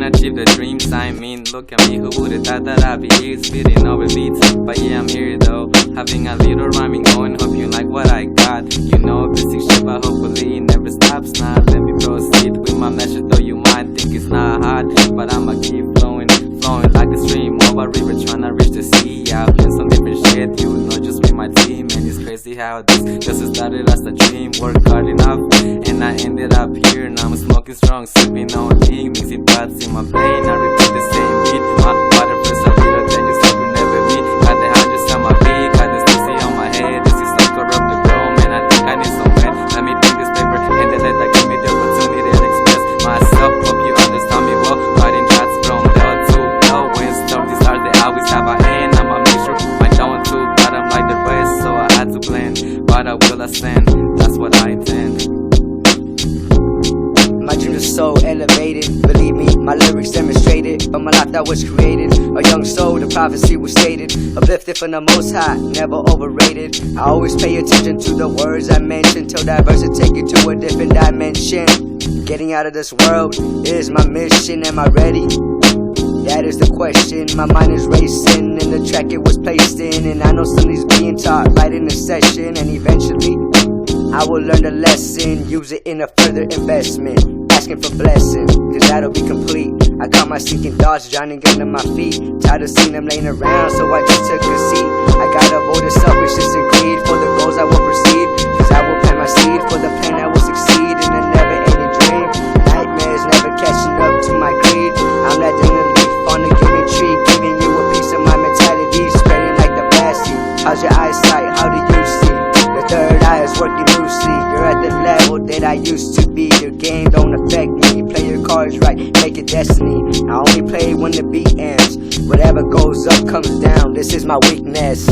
achieve the dreams. I mean, look at me, who would've thought that I'd be here spitting over beats? But yeah, I'm here though, having a little rhyming going. Hope you like what I got. You know, basic shit, but hopefully it never stops. Now let me proceed with my message, though you might think it's not hot, but I'ma keep flowing like a stream over a river, tryna reach the sea. I've been some different shit, you know, just with my team. And it's crazy how this just started as a dream. Worked hard enough, and I ended up here. Now I'm smoking strong, sipping on tea, mixing thoughts in my brain. I repeat the same beat. Water first a little, then you start to never be. Got the hundreds on my feet, got the sticky on my head. This is like corrupted bro, man, I think I need some pen. Let me take this paper, and then let that give me the opportunity to express myself. Hope you understand me well, writing thoughts from there to low. When storm these stars, they always have a hand. I'ma make sure my down to bottom like the rest, so I had to blend, but I will ascend, that's what I intend. My dreams are so elevated, believe me, my lyrics demonstrated. But my life that was created, a young soul, the prophecy was stated. Uplifted from the most high, never overrated. I always pay attention to the words I mention, till that verse will take you to a different dimension. Getting out of this world is my mission, am I ready? That is the question, my mind is racing, and the track it was placed in. And I know somebody's being taught right in the session, and eventually I will learn the lesson, use it in a further investment. Asking for blessing, cause that'll be complete. I caught my sinking thoughts drowning under my feet. Tired of seeing them laying around, so I just took a seat. I gotta avoid the selfishness and greed, for the goals I will proceed. Cause I will plant my seed, for the plan that will succeed. In a never-ending dream, nightmares never catching up to my creed. I'm that dang leaf on the giving tree, giving you a piece of my mentality, spreading like the plastic. How's your eyesight, how do you see? The third eye is working loosely. You're at the level that I used to be. Your game don't affect me. Play your cards right, make it destiny. I only play when the beat ends. Whatever goes up comes down. This is my weakness.